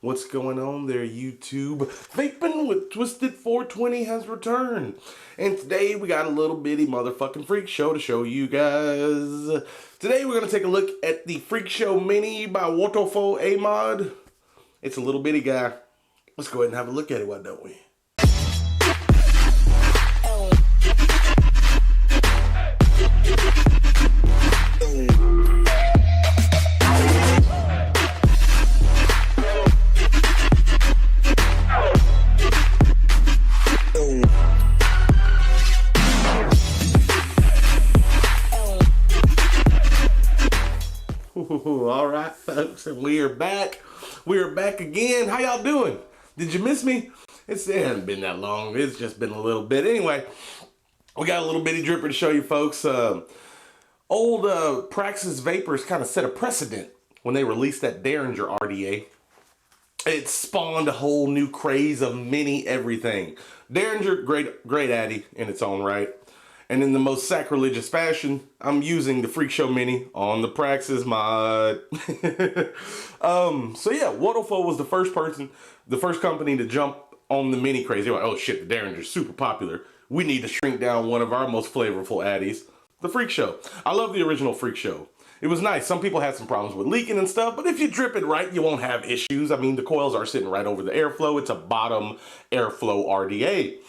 What's going on there, YouTube? Vaping with Twisted420 has returned. And today we got a little bitty motherfucking freak show to show you guys. Today we're going to take a look at the Freakshow Mini by Waterfall A-Mod. It's a little bitty guy. Let's go ahead and have a look at it, why don't we? All right, folks, and we are back. We are back again. How y'all doing? Did you miss me? It hasn't been that long. It's just been a little bit. Anyway, we got a little bitty dripper to show you folks. Old Praxis Vapors kind of set a precedent when they released that Derringer RDA. It spawned a whole new craze of mini everything. Derringer, great addy in its own right. And in the most sacrilegious fashion, I'm using the Freakshow Mini on the Praxis mod. So yeah, Waterfall was the first company to jump on the mini craze. They're like, oh shit, the Derringer's super popular. We need to shrink down one of our most flavorful addies, the Freakshow. I love the original Freakshow. It was nice. Some people had some problems with leaking and stuff, but if you drip it right, you won't have issues. I mean, the coils are sitting right over the airflow. It's a bottom airflow RDA.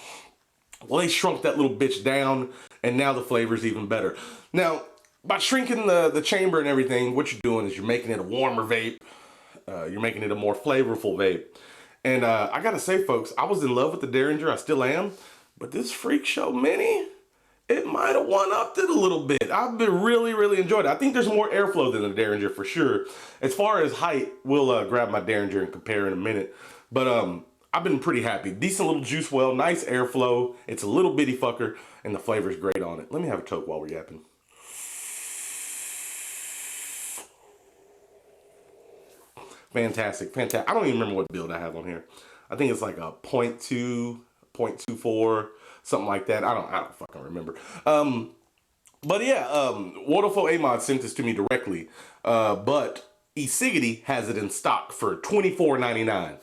Well, they shrunk that little bitch down, and now the flavor's even better. Now, by shrinking the chamber and everything, what you're doing is you're making it a warmer vape. You're making it a more flavorful vape. And I gotta say, folks, I was in love with the Derringer. I still am. But this Freakshow Mini, it might have one-upped it a little bit. I've been really enjoyed it. I think there's more airflow than the Derringer for sure. As far as height, we'll grab my Derringer and compare in a minute. But I've been pretty happy. Decent little juice well, nice airflow. It's a little bitty fucker, and the flavor's great on it. Let me have a toke while we're yapping. Fantastic, fantastic. I don't even remember what build I have on here. I think it's like a 0.2, 0.24, something like that. I don't fucking remember. But yeah, Waterfall A-Mod sent this to me directly. But eCiggity has it in stock for $24.99.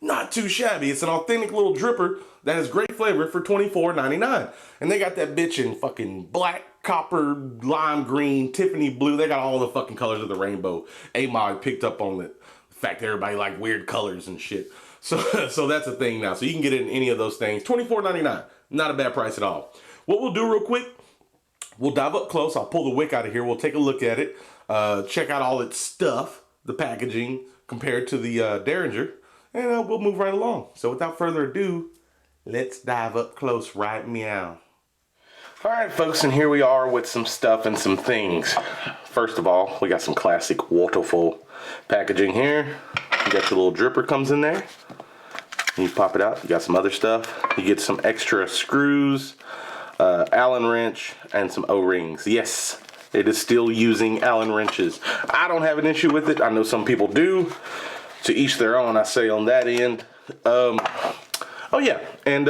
Not too shabby. It's an authentic little dripper that has great flavor for $24.99. And they got that bitch in fucking black, copper, lime green, Tiffany blue. They got all the fucking colors of the rainbow. A-Mod picked up on the fact that everybody like weird colors and shit. So that's a thing now. So you can get it in any of those things. $24.99. Not a bad price at all. What we'll do real quick, we'll dive up close. I'll pull the wick out of here. We'll take a look at it. Check out all its stuff, the packaging, compared to the Derringer. And we'll move right along. So without further ado, let's dive up close right meow. All right, folks, and here we are with some stuff and some things. First of all, we got some classic Waterfall packaging here. You got your little dripper comes in there. You pop it out. You got some other stuff. You get some extra screws, Allen wrench, and some O-rings. Yes, it is still using Allen wrenches. I don't have an issue with it. I know some people do. To each their own, I say on that end. Oh yeah, and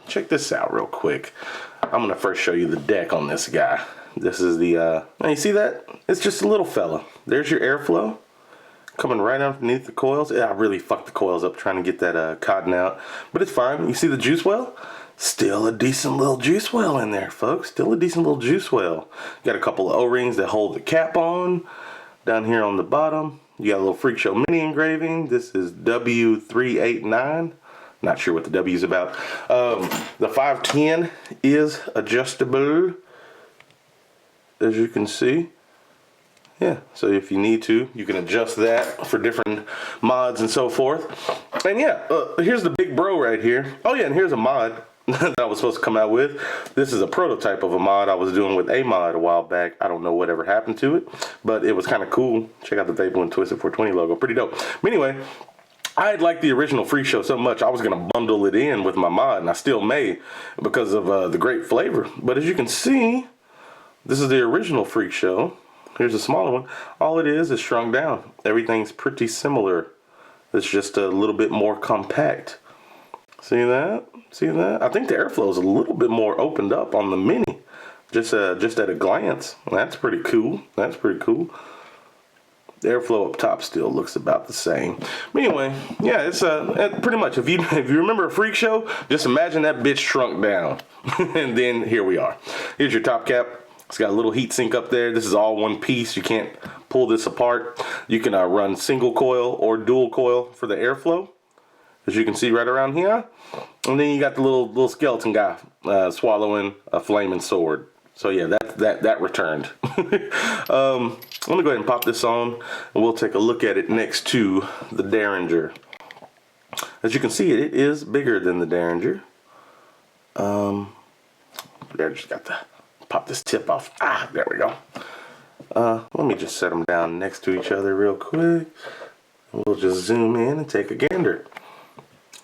check this out real quick. I'm gonna first show you the deck on this guy. This is the, you see that? It's just a little fella. There's your airflow coming right underneath the coils. Yeah, I really fucked the coils up trying to get that cotton out, but it's fine. You see the juice well? Still a decent little juice well in there, folks. Still a decent little juice well. Got a couple of O-rings that hold the cap on. Down here on the bottom, you got a little Freakshow Mini engraving. This is W389. Not sure what the W is about. The 510 is adjustable, as you can see. Yeah, so if you need to, you can adjust that for different mods and so forth. And yeah, here's the big bro right here. Oh yeah, and here's a mod that I was supposed to come out with. This is a prototype of a mod I was doing with A-Mod a while back. I don't know whatever happened to it, but it was kind of cool. Check out the VapingwithTwisted420 logo. Pretty dope. But anyway, I had liked the original Freakshow so much, I was going to bundle it in with my mod, and I still may because of the great flavor. But as you can see, this is the original Freakshow. Here's a smaller one. All it is shrunk down. Everything's pretty similar. It's just a little bit more compact. See that? See that? I think the airflow is a little bit more opened up on the Mini. Just at a glance. That's pretty cool. That's pretty cool. The airflow up top still looks about the same. But anyway, yeah, it's pretty much, if you remember a freak show, just imagine that bitch shrunk down. And then here we are. Here's your top cap. It's got a little heat sink up there. This is all one piece. You can't pull this apart. You can run single coil or dual coil for the airflow, as you can see right around here. And then you got the little skeleton guy swallowing a flaming sword. So yeah, that returned. Let me go ahead and pop this on, and we'll take a look at it next to the Derringer. As you can see, it is bigger than the Derringer. There, just got to pop this tip off. Ah, there we go. Let me just set them down next to each other real quick. We'll just zoom in and take a gander.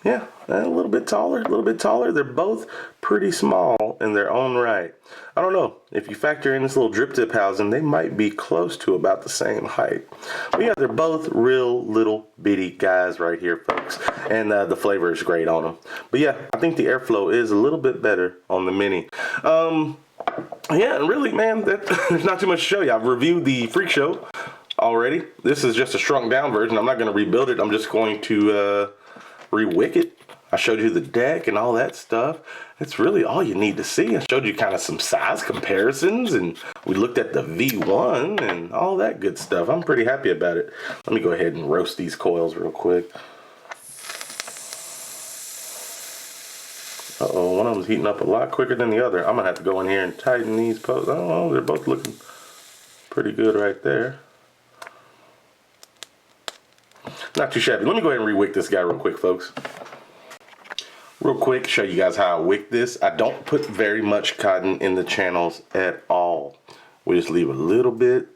Yeah, a little bit taller, a little bit taller. They're both pretty small in their own right. I don't know, if you factor in this little drip tip housing, they might be close to about the same height. But yeah, they're both real little bitty guys right here, folks. And the flavor is great on them. But yeah, I think the airflow is a little bit better on the Mini. Yeah, and really, man, there's not too much to show you. I've reviewed the Freakshow already. This is just a shrunk down version. I'm not going to rebuild it. I'm just going to re-wick it. I showed you the deck and all that stuff. It's really all you need to see. I showed you kind of some size comparisons, and we looked at the V1 and all that good stuff. I'm pretty happy about it. Let me go ahead and roast these coils real quick. Uh-oh, one of them's heating up a lot quicker than the other. I'm going to have to go in here and tighten these posts. I don't know, they're both looking pretty good right there. Not too shabby. Let me go ahead and re-wick this guy real quick, folks. Real quick, show you guys how I wick this. I don't put very much cotton in the channels at all. We just leave a little bit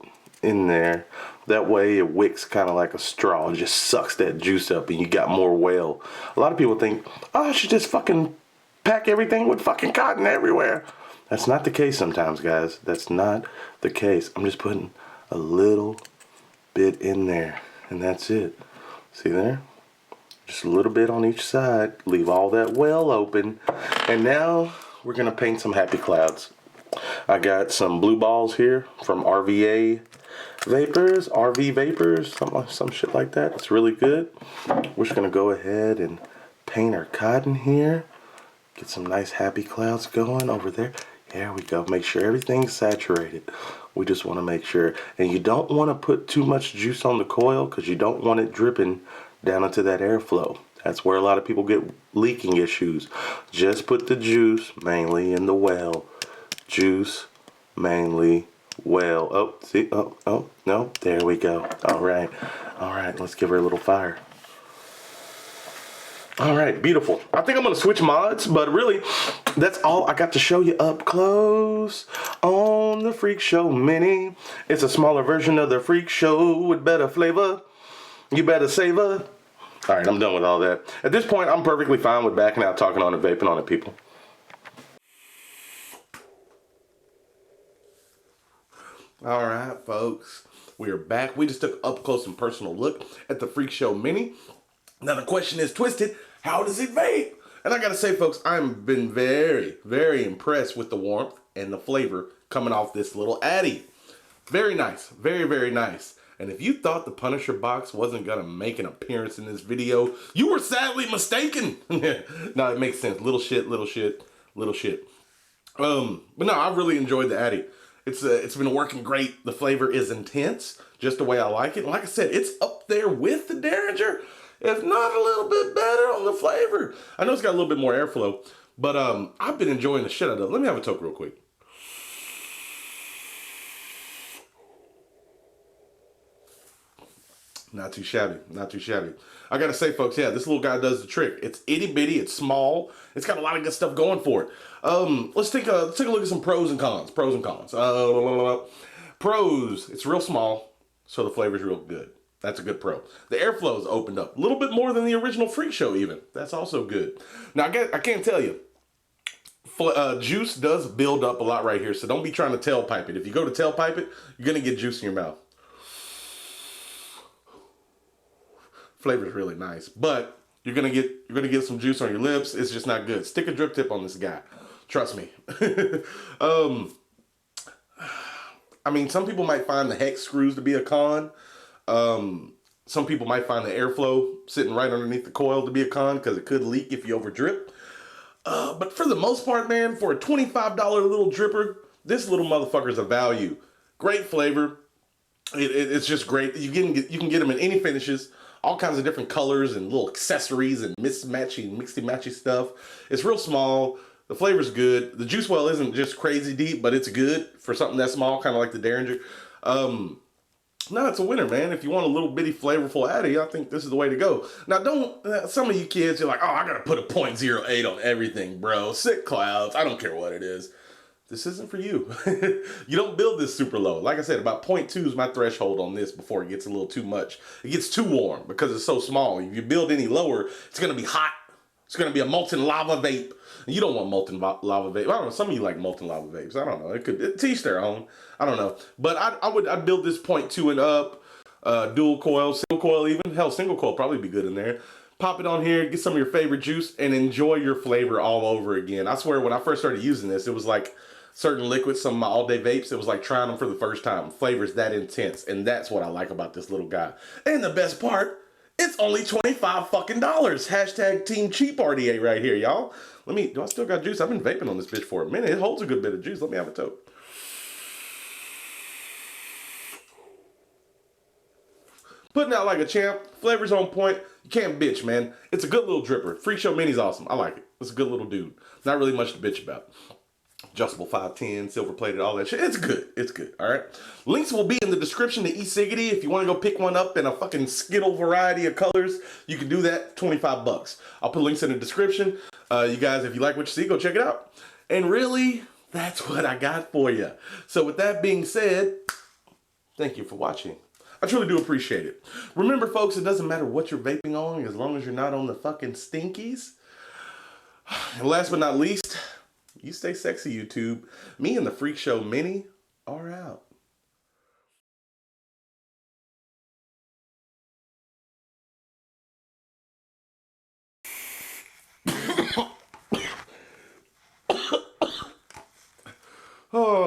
in there. That way it wicks kind of like a straw. It just sucks that juice up and you got more whale. A lot of people think, oh, I should just fucking pack everything with fucking cotton everywhere. That's not the case sometimes, guys. That's not the case. I'm just putting a little bit in there, and that's it. See there? Just a little bit on each side. Leave all that well open. And now we're going to paint some happy clouds. I got some blue balls here from RVA Vapors, RV Vapors, some shit like that. It's really good. We're just going to go ahead and paint our cotton here. Get some nice happy clouds going over there. There we go. Make sure everything's saturated. We just want to make sure. And you don't want to put too much juice on the coil because you don't want it dripping down into that airflow. That's where a lot of people get leaking issues. Just put the juice mainly in the well. Juice mainly well. Oh, see? Oh, no. There we go. All right. All right. Let's give her a little fire. All right, beautiful. I think I'm going to switch mods, but really, that's all I got to show you up close on the Freakshow Mini. It's a smaller version of the Freakshow with better flavor. You better savor. All right, I'm done with all that. At this point, I'm perfectly fine with backing out, talking on it, vaping on it, people. All right, folks. We are back. We just took an up close and personal look at the Freakshow Mini. Now the question is, Twisted, how does it vape? And I gotta say, folks, I've been very, very impressed with the warmth and the flavor coming off this little Addy. Very nice, very, very nice. And if you thought the Punisher box wasn't gonna make an appearance in this video, you were sadly mistaken. No, it makes sense. Little shit, little shit, little shit. But no, I've really enjoyed the Addy. It's been working great. The flavor is intense, just the way I like it. And like I said, it's up there with the Derringer, if not a little bit better on the flavor. I know it's got a little bit more airflow, but I've been enjoying the shit out of it. Let me have a toke real quick. Not too shabby, not too shabby. I gotta say, folks, yeah, this little guy does the trick. It's itty bitty, it's small, it's got a lot of good stuff going for it. Let's take a look at some pros and cons. Pros and cons. Pros, it's real small, so the flavor's real good. That's a good pro. The airflow's opened up a little bit more than the original Freakshow even. That's also good. Now, I can't tell you. Juice does build up a lot right here, so don't be trying to tailpipe it. If you go to tailpipe it, you're going to get juice in your mouth. Flavor's really nice, but you're gonna get some juice on your lips. It's just not good. Stick a drip tip on this guy. Trust me. I mean, some people might find the hex screws to be a con. Some people might find the airflow sitting right underneath the coil to be a con because it could leak if you over drip. But for the most part, man, for a $25 little dripper, this little motherfucker's a value. Great flavor. It's just great. You can get them in any finishes, all kinds of different colors and little accessories and mixy-matchy stuff. It's real small. The flavor's good. The juice well isn't just crazy deep, but it's good for something that small, kind of like the Derringer. No, it's a winner, man. If you want a little bitty flavorful Addy, I think this is the way to go. Now, some of you kids, you're like, oh, I gotta put a .08 on everything, bro. Sick clouds. I don't care what it is. This isn't for you. You don't build this super low. Like I said, about 0.2 is my threshold on this before it gets a little too much. It gets too warm because it's so small. If you build any lower, it's gonna be hot. It's gonna be a molten lava vape. You don't want molten lava vape. I don't know. Some of you like molten lava vapes. I don't know. It teach their own. I don't know. But I'd build this 0.2 and up, dual coil, single coil even. Hell, single coil probably be good in there. Pop it on here, get some of your favorite juice, and enjoy your flavor all over again. I swear, when I first started using this, it was like certain liquids, some of my all-day vapes, it was like trying them for the first time. Flavor's that intense, and that's what I like about this little guy. And the best part, it's only $25 fucking dollars. Hashtag Team Cheap RDA right here, y'all. Do I still got juice? I've been vaping on this bitch for a minute. It holds a good bit of juice. Let me have a toke. Putting out like a champ. Flavor's on point. You can't bitch, man. It's a good little dripper. Freakshow Mini's awesome. I like it. It's a good little dude. Not really much to bitch about. Adjustable 510, silver plated, all that shit. It's good. It's good. All right. Links will be in the description to eCiggity. If you want to go pick one up in a fucking Skittle variety of colors, you can do that. $25. I'll put links in the description. You guys, if you like what you see, go check it out. And really, that's what I got for you. So with that being said, thank you for watching. I truly do appreciate it. Remember, folks, it doesn't matter what you're vaping on as long as you're not on the fucking stinkies. And last but not least, you stay sexy, YouTube. Me and the Freakshow Mini are out. Oh.